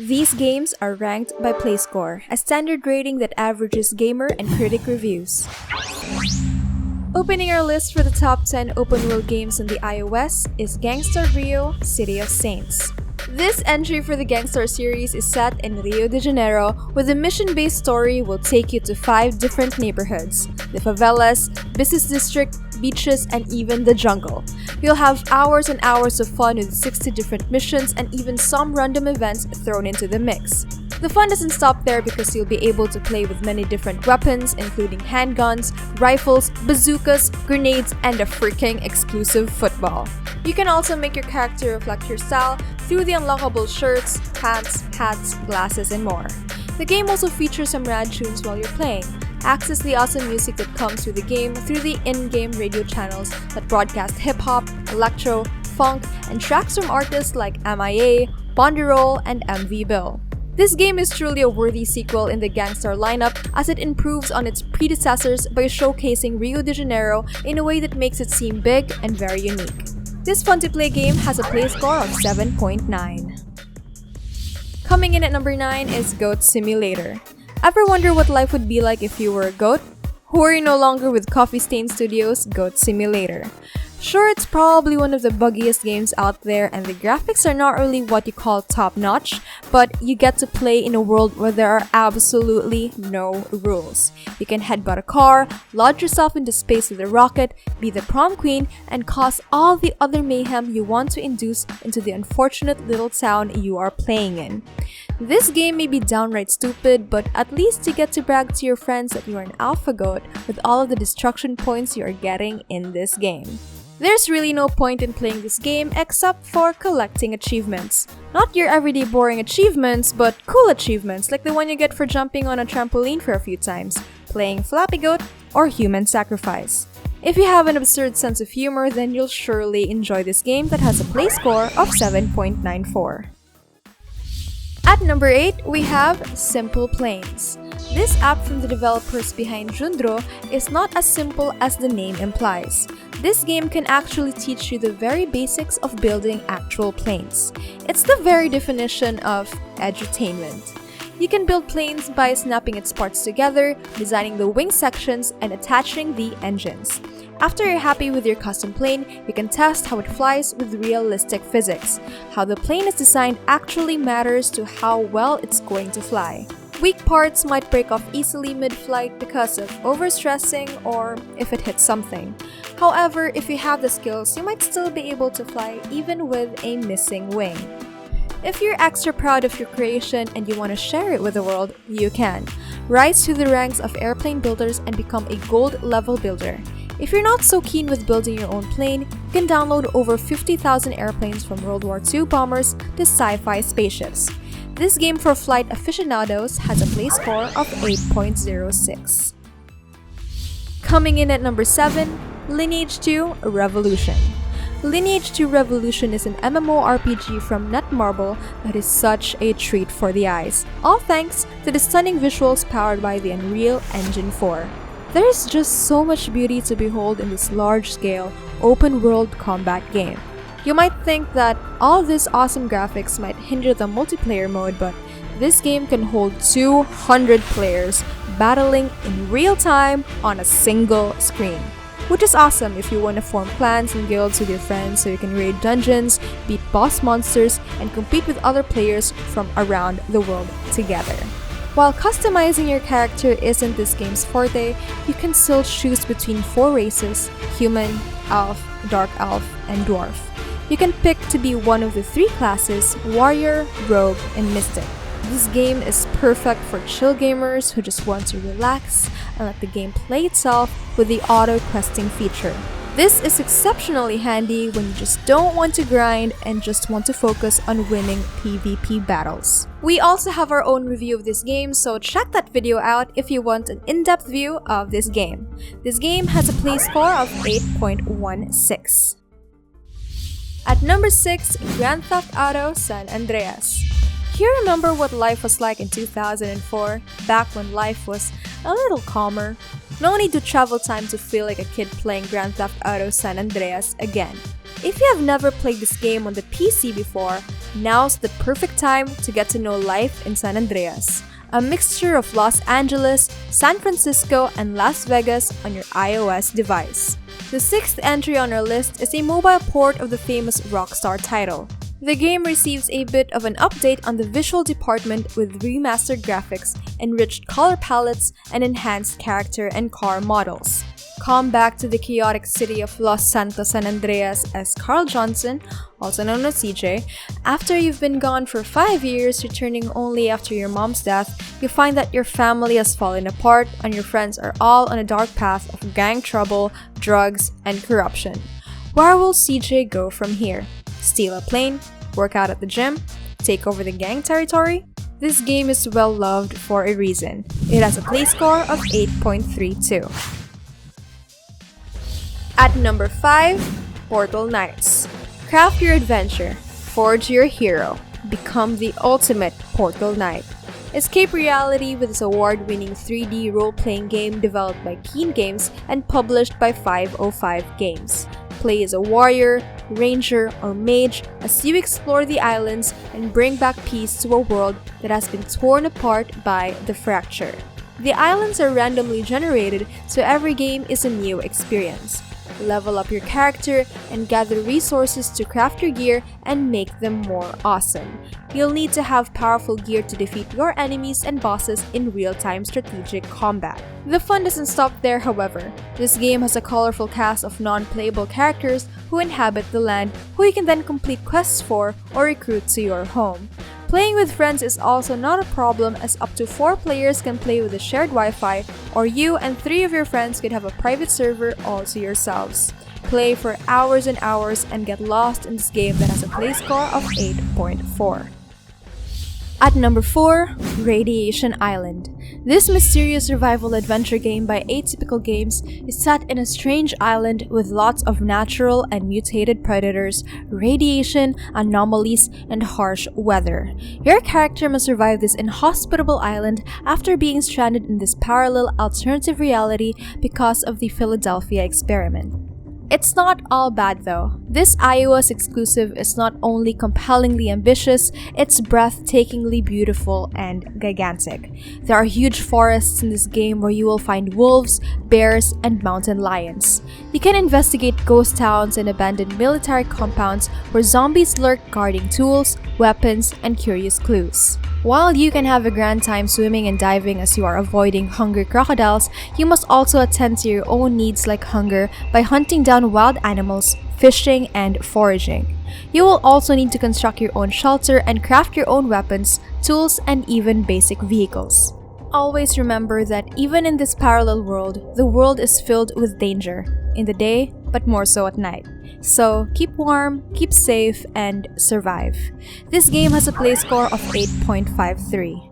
These games are ranked by PlayScore, a standard rating that averages gamer and critic reviews. Opening our list for the top 10 open-world games on the iOS is Gangstar Rio City of Saints. This entry for the Gangstar series is set in Rio de Janeiro, where the mission-based story will take you to 5 different neighborhoods: the favelas, business district, beaches, and even the jungle. You'll have hours and hours of fun with 60 different missions and even some random events thrown into the mix. The fun doesn't stop there because you'll be able to play with many different weapons, including handguns, rifles, bazookas, grenades, and a freaking exclusive football. You can also make your character reflect your style through the unlockable shirts, pants, hats, glasses, and more. The game also features some rad tunes while you're playing. Access the awesome music that comes with the game through the in-game radio channels that broadcast hip-hop, electro, funk, and tracks from artists like MIA, Bonderol, and MV Bill. This game is truly a worthy sequel in the Gangstar lineup as it improves on its predecessors by showcasing Rio de Janeiro in a way that makes it seem big and very unique. This fun-to-play game has a play score of 7.9. Coming in at number 9 is Goat Simulator. Ever wonder what life would be like if you were a goat? Hurry no longer with Coffee Stain Studios' Goat Simulator. Sure, it's probably one of the buggiest games out there and the graphics are not really what you call top-notch, but you get to play in a world where there are absolutely no rules. You can headbutt a car, launch yourself into space with a rocket, be the prom queen, and cause all the other mayhem you want to induce into the unfortunate little town you are playing in. This game may be downright stupid, but at least you get to brag to your friends that you are an alpha goat with all of the destruction points you are getting in this game. There's really no point in playing this game except for collecting achievements. Not your everyday boring achievements, but cool achievements like the one you get for jumping on a trampoline for a few times, playing Flappy Goat, or Human Sacrifice. If you have an absurd sense of humor, then you'll surely enjoy this game that has a play score of 7.94. At number 8, we have SimplePlanes. This app from the developers behind Jundro is not as simple as the name implies. This game can actually teach you the very basics of building actual planes. It's the very definition of edutainment. You can build planes by snapping its parts together, designing the wing sections, and attaching the engines. After you're happy with your custom plane, you can test how it flies with realistic physics. How the plane is designed actually matters to how well it's going to fly. Weak parts might break off easily mid-flight because of overstressing or if it hits something. However, if you have the skills, you might still be able to fly even with a missing wing. If you're extra proud of your creation and you want to share it with the world, you can. Rise to the ranks of airplane builders and become a gold level builder. If you're not so keen with building your own plane, you can download over 50,000 airplanes from World War II bombers to sci-fi spaceships. This game for flight aficionados has a play score of 8.06. Coming in at number 7, Lineage 2 Revolution. Lineage 2 Revolution is an MMORPG from Netmarble that is such a treat for the eyes, all thanks to the stunning visuals powered by the Unreal Engine 4. There is just so much beauty to behold in this large-scale, open-world combat game. You might think that all these awesome graphics might hinder the multiplayer mode, but this game can hold 200 players battling in real time on a single screen. Which is awesome if you want to form clans and guilds with your friends so you can raid dungeons, beat boss monsters, and compete with other players from around the world together. While customizing your character isn't this game's forte, you can still choose between 4 races: human, elf, dark elf, and dwarf. You can pick to be one of the 3 classes: warrior, rogue, and mystic. This game is perfect for chill gamers who just want to relax and let the game play itself with the auto-questing feature. This is exceptionally handy when you just don't want to grind and just want to focus on winning PvP battles. We also have our own review of this game, so check that video out if you want an in-depth view of this game. This game has a play score of 8.16. At number 6, Grand Theft Auto San Andreas. Do you remember what life was like in 2004, back when life was a little calmer? No need to travel time to feel like a kid playing Grand Theft Auto San Andreas again. If you have never played this game on the PC before, Now's the perfect time to get to know life in San Andreas, a mixture of Los Angeles, San Francisco, and Las Vegas on your iOS device. The sixth entry on our list is a mobile port of the famous Rockstar title. The game receives a bit of an update on the visual department with remastered graphics, enriched color palettes, and enhanced character and car models. Come back to the chaotic city of Los Santos San Andreas as Carl Johnson, also known as CJ. After you've been gone for 5 years, returning only after your mom's death, you find that your family has fallen apart and your friends are all on a dark path of gang trouble, drugs, and corruption. Where will CJ go from here? Steal a plane? Work out at the gym? Take over the gang territory? This game is well loved for a reason. It has a play score of 8.32. At number 5, Portal Knights. Craft your adventure, forge your hero, become the ultimate Portal Knight. Escape reality with this award-winning 3D role-playing game developed by Keen Games and published by 505 Games. Play as a warrior, ranger, or mage as you explore the islands and bring back peace to a world that has been torn apart by the fracture. The islands are randomly generated, so every game is a new experience. Level up your character and gather resources to craft your gear and make them more awesome. You'll need to have powerful gear to defeat your enemies and bosses in real-time strategic combat. The fun doesn't stop there, however. This game has a colorful cast of non-playable characters who inhabit the land, who you can then complete quests for or recruit to your home. Playing with friends is also not a problem, as up to 4 players can play with a shared Wi-Fi, or you and 3 of your friends could have a private server all to yourselves. Play for hours and hours and get lost in this game that has a play score of 8.4. At number 4, Radiation Island. This mysterious survival adventure game by Atypical Games is set in a strange island with lots of natural and mutated predators, radiation, anomalies, and harsh weather. Your character must survive this inhospitable island after being stranded in this parallel alternative reality because of the Philadelphia experiment. It's not all bad though. This iOS exclusive is not only compellingly ambitious, it's breathtakingly beautiful and gigantic. There are huge forests in this game where you will find wolves, bears, and mountain lions. You can investigate ghost towns and abandoned military compounds where zombies lurk guarding tools, weapons, and curious clues. While you can have a grand time swimming and diving as you are avoiding hungry crocodiles, you must also attend to your own needs like hunger by hunting down wild animals, fishing, and foraging. You will also need to construct your own shelter and craft your own weapons, tools, and even basic vehicles. Always remember that even in this parallel world, the world is filled with danger, in the day, but more so at night. So keep warm, keep safe, and survive. This game has a play score of 8.53.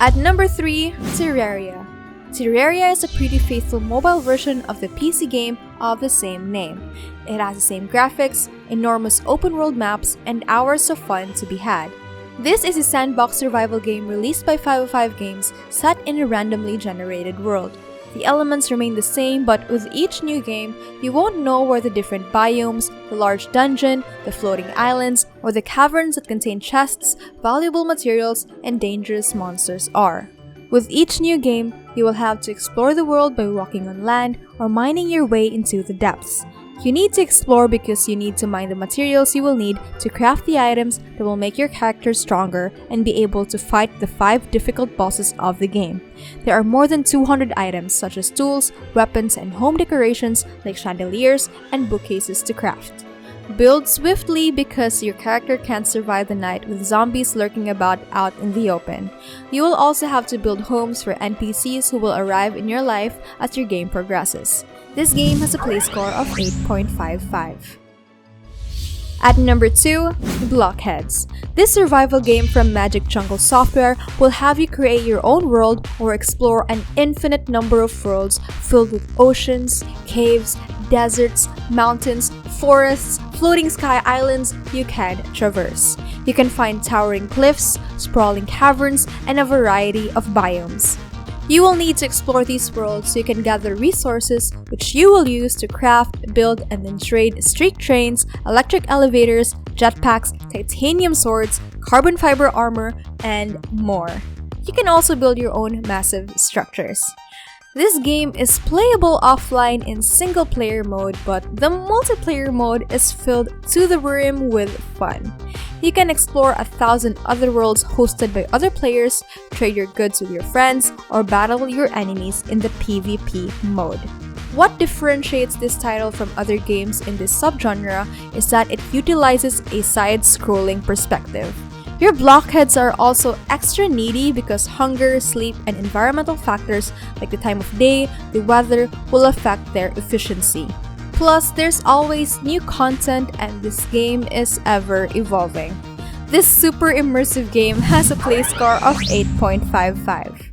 At number 3, Terraria. Terraria is a pretty faithful mobile version of the PC game of the same name. It has the same graphics, enormous open-world maps, and hours of fun to be had. This is a sandbox survival game released by 505 Games set in a randomly generated world. The elements remain the same, but with each new game, you won't know where the different biomes, the large dungeon, the floating islands, or the caverns that contain chests, valuable materials, and dangerous monsters are. With each new game, you will have to explore the world by walking on land or mining your way into the depths. You need to explore because you need to mine the materials you will need to craft the items that will make your character stronger and be able to fight the 5 difficult bosses of the game. There are more than 200 items such as tools, weapons, and home decorations like chandeliers and bookcases to craft. Build swiftly because your character can't survive the night with zombies lurking about out in the open. You will also have to build homes for NPCs who will arrive in your life as your game progresses. This game has a play score of 8.55. At number 2, Blockheads. This survival game from Magic Jungle Software will have you create your own world or explore an infinite number of worlds filled with oceans, caves, deserts, mountains, forests, floating sky islands you can traverse. You can find towering cliffs, sprawling caverns, and a variety of biomes. You will need to explore these worlds so you can gather resources which you will use to craft, build, and then trade streak trains, electric elevators, jetpacks, titanium swords, carbon fiber armor, and more. You can also build your own massive structures. This game is playable offline in single-player mode, but the multiplayer mode is filled to the brim with fun. You can explore 1,000 other worlds hosted by other players, trade your goods with your friends, or battle your enemies in the PvP mode. What differentiates this title from other games in this subgenre is that it utilizes a side-scrolling perspective. Your blockheads are also extra needy because hunger, sleep, and environmental factors like the time of day, the weather, will affect their efficiency. Plus, there's always new content and this game is ever evolving. This super immersive game has a play score of 8.55.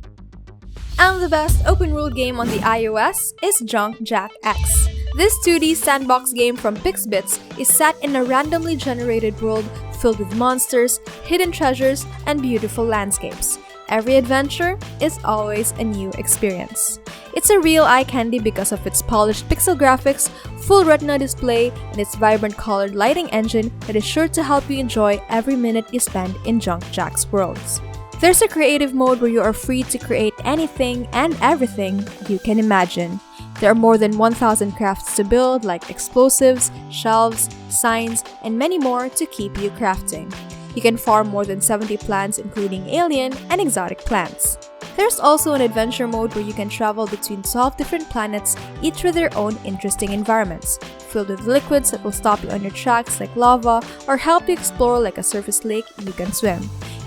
And the best open-world game on the iOS is Junk Jack X. This 2D sandbox game from Pixbits is set in a randomly generated world filled with monsters, hidden treasures, and beautiful landscapes. Every adventure is always a new experience. It's a real eye candy because of its polished pixel graphics, full retina display, and its vibrant colored lighting engine that is sure to help you enjoy every minute you spend in Junk Jack's worlds. There's a creative mode where you are free to create anything and everything you can imagine. There are more than 1,000 crafts to build, like explosives, shelves, signs, and many more to keep you crafting. You can farm more than 70 plants, including alien and exotic plants. There's also an adventure mode where you can travel between 12 different planets, each with their own interesting environments, filled with liquids that will stop you on your tracks like lava or help you explore like a surface lake you can swim.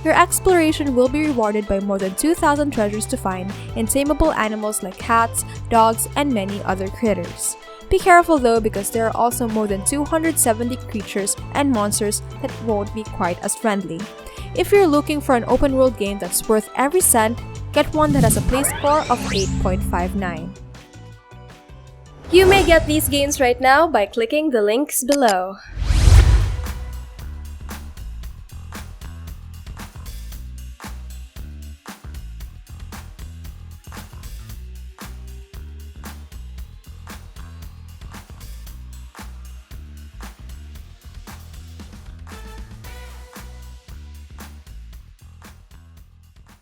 Your exploration will be rewarded by more than 2,000 treasures to find and tameable animals like cats, dogs, and many other critters. Be careful though because there are also more than 270 creatures and monsters that won't be quite as friendly. If you're looking for an open world game that's worth every cent, get one that has a play score of 8.59. You may get these games right now by clicking the links below.